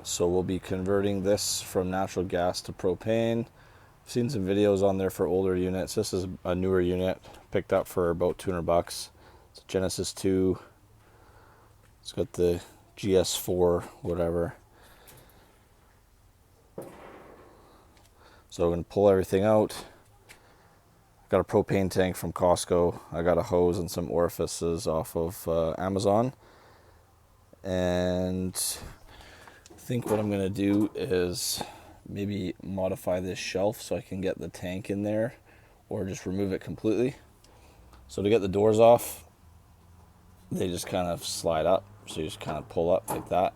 So we'll be converting this from natural gas to propane. I've seen some videos on there for older units. This is a newer unit, picked up for about 200 bucks. It's a Genesis 2. It's got the GS4, whatever. So I'm going to pull everything out. Got a propane tank from Costco. I got a hose and some orifices off of Amazon. And I think what I'm going to do is maybe modify this shelf so I can get the tank in there, or just remove it completely. So to get the doors off, they just kind of slide up. So you just kind of pull up like that.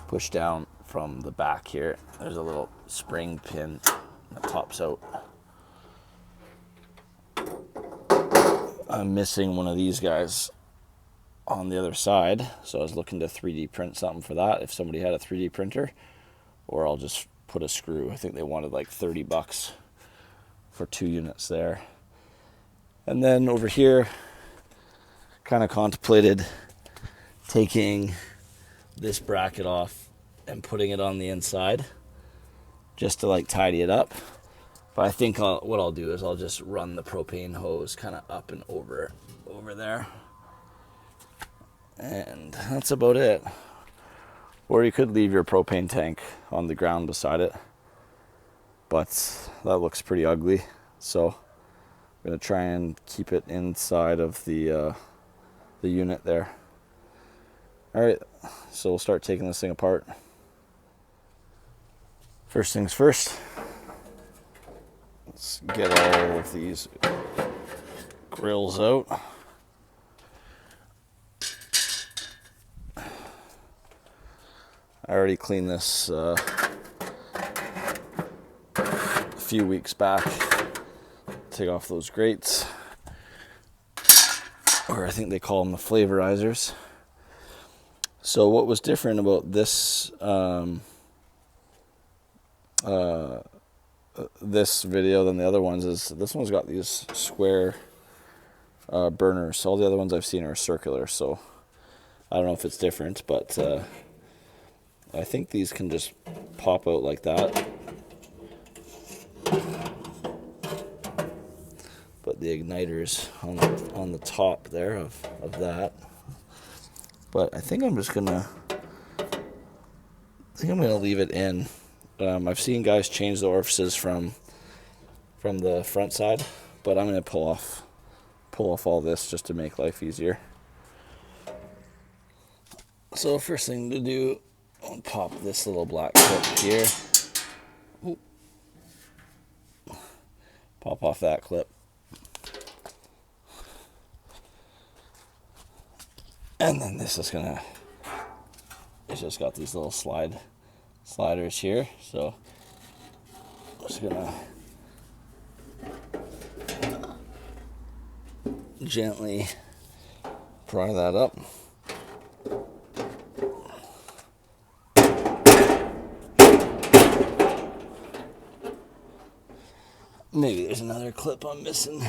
Push down from the back here. There's a little spring pin that pops out. I'm missing one of these guys on the other side, so I was looking to 3D print something for that if somebody had a 3D printer, or I'll just put a screw. I think they wanted like 30 bucks for 2 units there. And then over here, kind of contemplated taking this bracket off and putting it on the inside just to like tidy it up. But I think what I'll do is I'll just run the propane hose kind of up and over there. And that's about it. Or you could leave your propane tank on the ground beside it, but that looks pretty ugly. So I'm going to try and keep it inside of the unit there. Alright, so we'll start taking this thing apart. First things first, let's get all of these grills out. I already cleaned this a few weeks back. Take off those grates, or I think they call them the flavorizers. So what was different about this this video than the other ones is this one's got these square burners. All the other ones I've seen are circular, so I don't know if it's different, but I think these can just pop out like that. But the igniter's on the top there of that. But I think I'm gonna leave it in. I've seen guys change the orifices from the front side, but I'm gonna pull off all this just to make life easier. So first thing to do, I'll pop this little black clip here. Ooh. Pop off that clip. And then this is it's just got these little sliders here. So I'm just gonna gently pry that up. Maybe there's another clip I'm missing.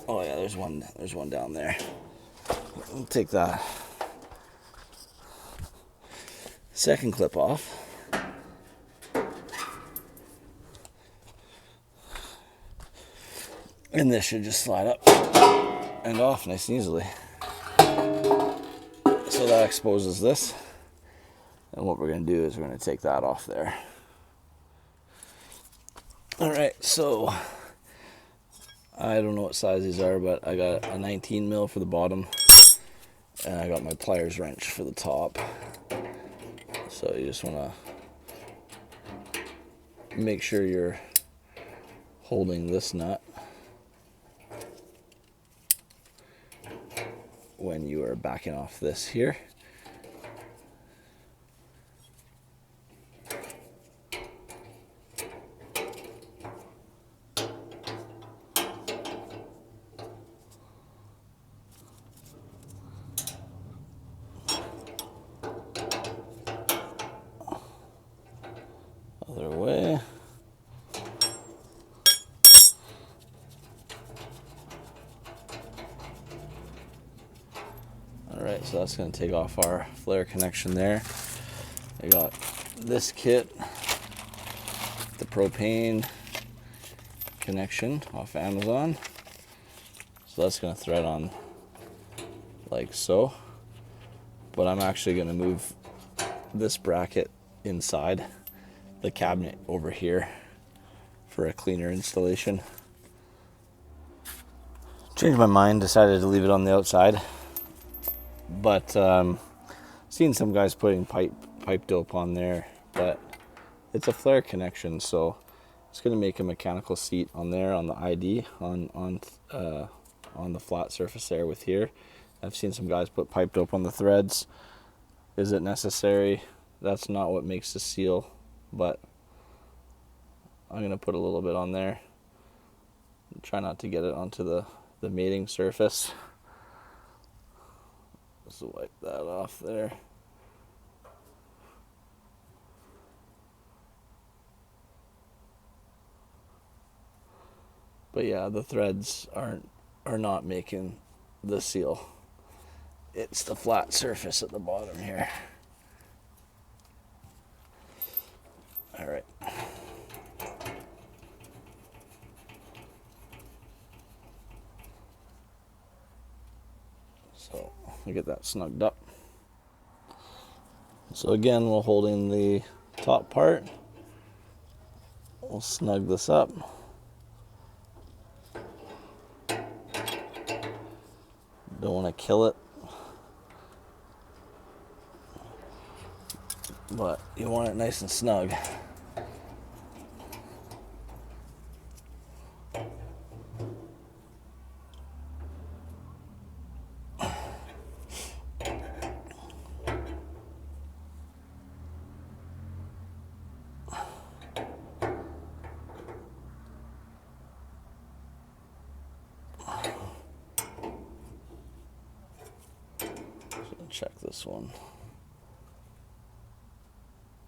Oh yeah, there's one down there. We'll take that second clip off. And this should just slide up and off nice and easily. So that exposes this. And what we're going to do is we're going to take that off there. Alright, so I don't know what size these are, but I got a 19 mil for the bottom, and I got my pliers wrench for the top. So you just want to make sure you're holding this nut when you are backing off this here. Other way. Alright, so that's going to take off our flare connection there. I got this kit, the propane connection off Amazon. So that's going to thread on like so. But I'm actually going to move this bracket inside the cabinet over here for a cleaner installation. Changed my mind, decided to leave it on the outside. But seen some guys putting pipe dope on there, but it's a flare connection, so it's going to make a mechanical seat on there on the ID on the flat surface there with here. I've seen some guys put pipe dope on the threads. Is it necessary? That's not what makes the seal, but I'm going to put a little bit on there. Try not to get it onto the mating surface. Just wipe that off there. But yeah, the threads are not making the seal. It's the flat surface at the bottom here. All right. So we get that snugged up. So again, we'll hold in the top part. We'll snug this up. Don't want to kill it, but you want it nice and snug. Check this one.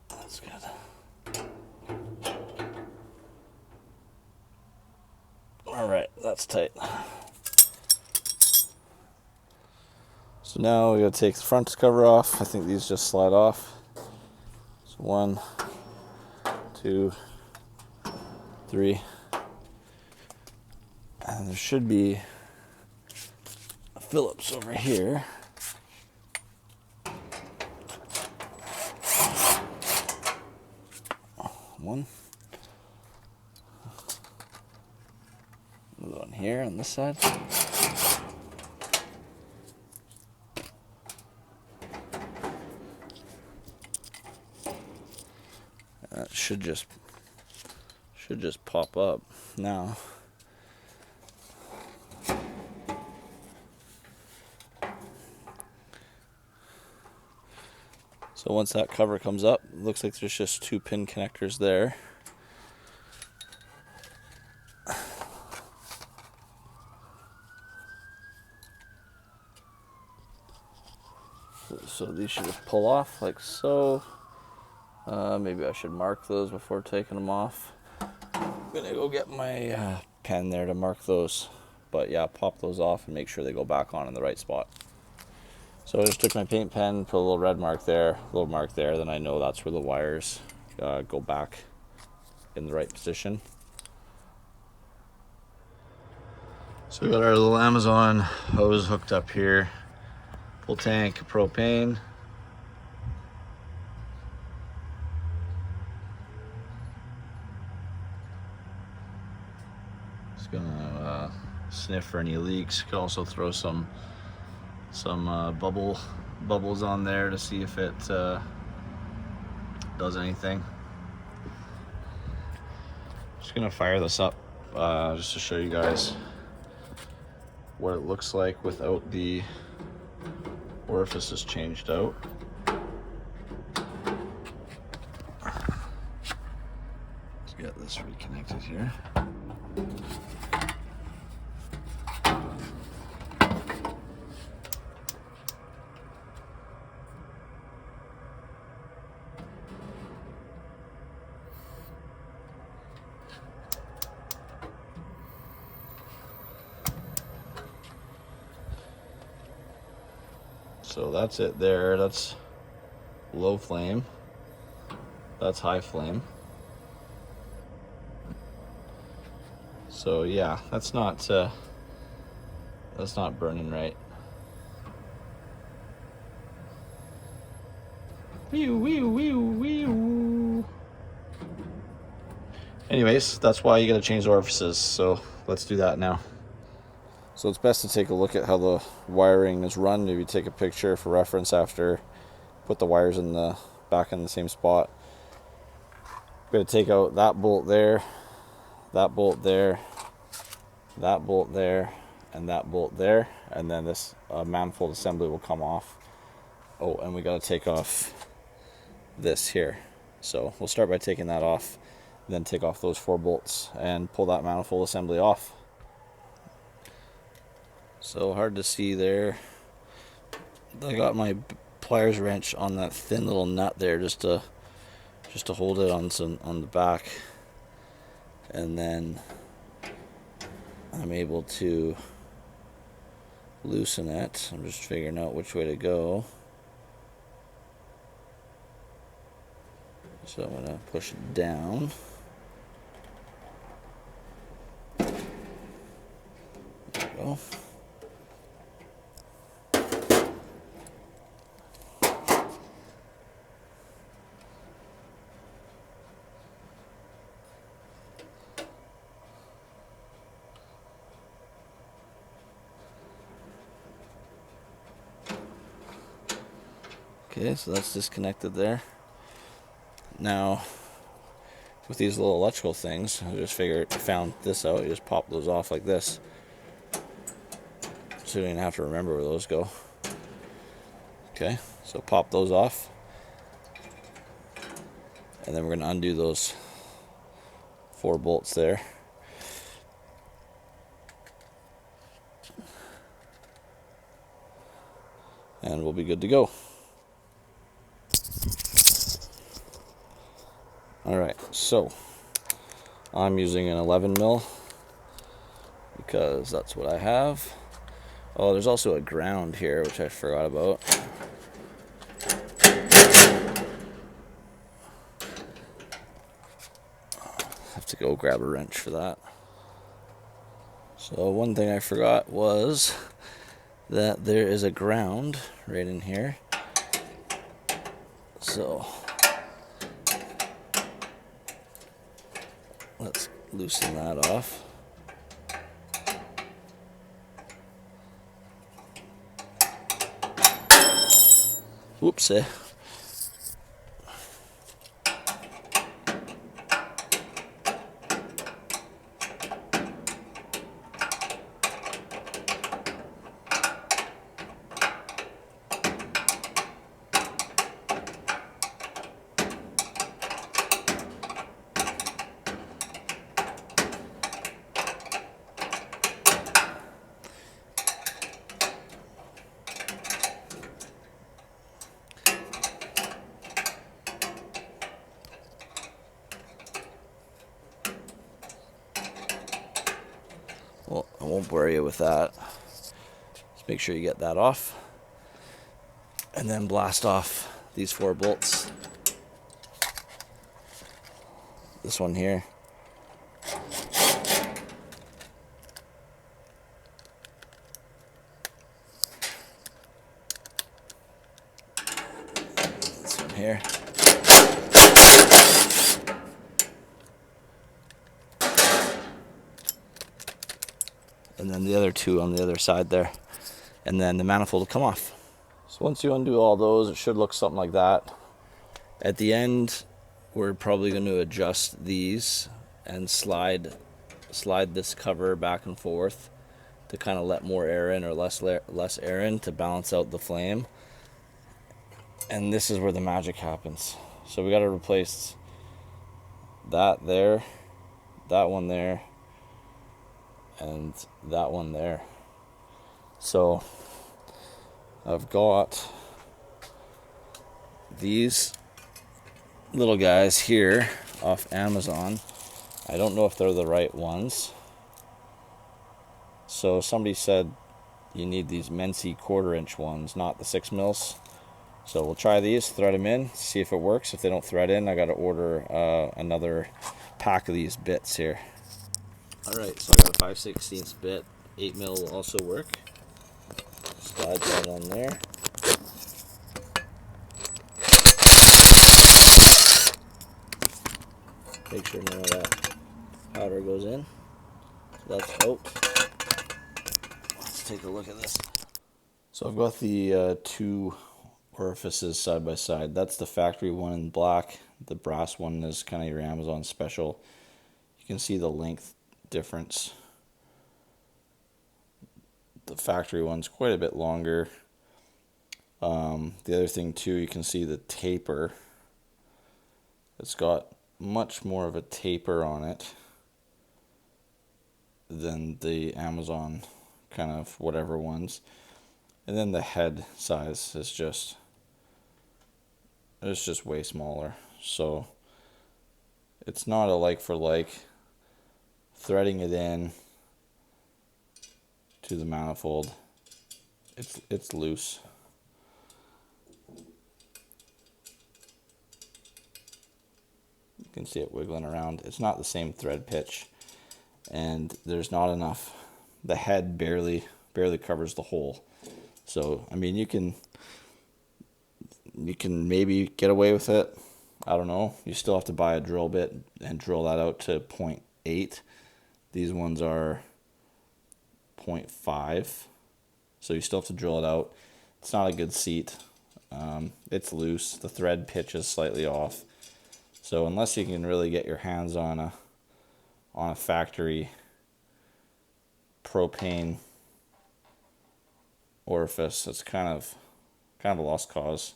That's good. All right, that's tight. So now we gotta take the front cover off. I think these just slide off. So 1, 2, 3. And there should be a Phillips over here. One. Another one here on this side. That should just pop up now. So once that cover comes up, it looks like there's just 2 pin connectors there. So these should just pull off like so. Maybe I should mark those before taking them off. I'm gonna go get my pen there to mark those. But yeah, pop those off and make sure they go back on in the right spot. So I just took my paint pen, put a little red mark there, a little mark there, then I know that's where the wires go back in the right position. So we got our little Amazon hose hooked up here. Full tank of propane. Just gonna sniff for any leaks. Could also throw some bubbles on there to see if it does anything. Just gonna fire this up just to show you guys what it looks like without the orifices changed out. Let's get this reconnected here. So that's it there. That's low flame. That's high flame. So yeah, that's not burning right. Anyways, that's why you gotta change the orifices. So let's do that now. So it's best to take a look at how the wiring is run. Maybe take a picture for reference after. Put the wires back in the same spot. We're gonna take out that bolt there, that bolt there, that bolt there, and that bolt there, and then this manifold assembly will come off. Oh, and we gotta take off this here. So we'll start by taking that off, then take off those 4 bolts and pull that manifold assembly off. So hard to see there. I got my pliers wrench on that thin little nut there just to hold it on the back, and then I'm able to loosen it. I'm just figuring out which way to go. So I'm gonna push it down. There we go. Okay, so that's disconnected there. Now, with these little electrical things, I just found this out. You just pop those off like this. So you don't have to remember where those go. Okay, so pop those off. And then we're going to undo those 4 bolts there. And we'll be good to go. Alright, so I'm using an 11 mil because that's what I have. Oh, there's also a ground here, which I forgot about. Have to go grab a wrench for that. So one thing I forgot was that there is a ground right in here. So let's loosen that off. Whoopsie. Well, I won't bore you with that. Just make sure you get that off. And then blast off these 4 bolts. This one here. This one here. And then the other 2 on the other side there. And then the manifold will come off. So once you undo all those, it should look something like that. At the end, we're probably going to adjust these and slide this cover back and forth to kind of let more air in or less air in to balance out the flame. And this is where the magic happens. So we got to replace that there, that one there, and that one there. So I've got these little guys here off Amazon. I don't know if they're the right ones. So somebody said you need these Mency 1/4" ones, not the 6 mils. So we'll try these, thread them in, see if it works. If they don't thread in, I got to order another pack of these bits here. Alright, so I got a 5/16 bit, 8 mil will also work. Slide that on there. Make sure none of that powder goes in. So that's out. Let's take a look at this. So I've got the two orifices side by side. That's the factory one in black. The brass one is kind of your Amazon special. You can see the length difference. The factory one's quite a bit longer. The other thing too, you can see the taper. It's got much more of a taper on it than the Amazon kind of whatever ones. And then the head size is just, it's just way smaller. So it's not a like for like. Threading it in to the manifold, it's loose. You can see it wiggling around. It's not the same thread pitch, and there's not enough. The head barely covers the hole. So I mean, you can maybe get away with it. I don't know. You still have to buy a drill bit and drill that out to 0.8. These ones are 0.5, so you still have to drill it out. It's not a good seat. It's loose. The thread pitch is slightly off. So unless you can really get your hands on a factory propane orifice, it's kind of a lost cause.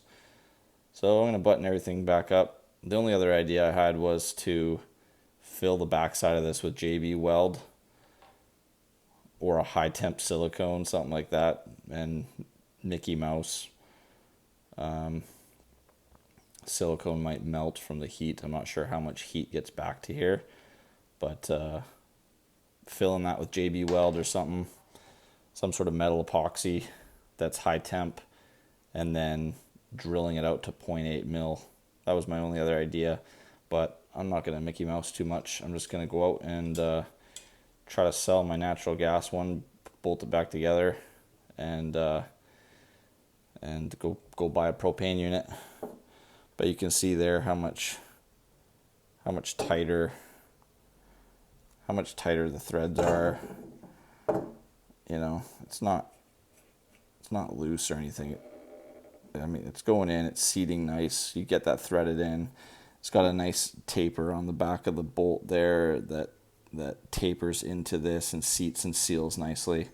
So I'm going to button everything back up. The only other idea I had was to fill the backside of this with JB weld or a high temp silicone, something like that, and Mickey Mouse. Silicone might melt from the heat. I'm not sure how much heat gets back to here, but filling that with JB weld or something, some sort of metal epoxy that's high temp, and then drilling it out to 0.8 mil. That was my only other idea, but I'm not going to Mickey Mouse too much. I'm just going to go out and try to sell my natural gas one, bolt it back together, and go buy a propane unit. But you can see there how much tighter the threads are. You know, it's not loose or anything. I mean, it's going in, it's seating nice. You get that threaded in. It's got a nice taper on the back of the bolt there that tapers into this and seats and seals nicely.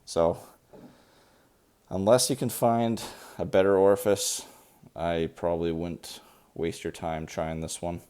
So unless you can find a better orifice, I probably wouldn't waste your time trying this one.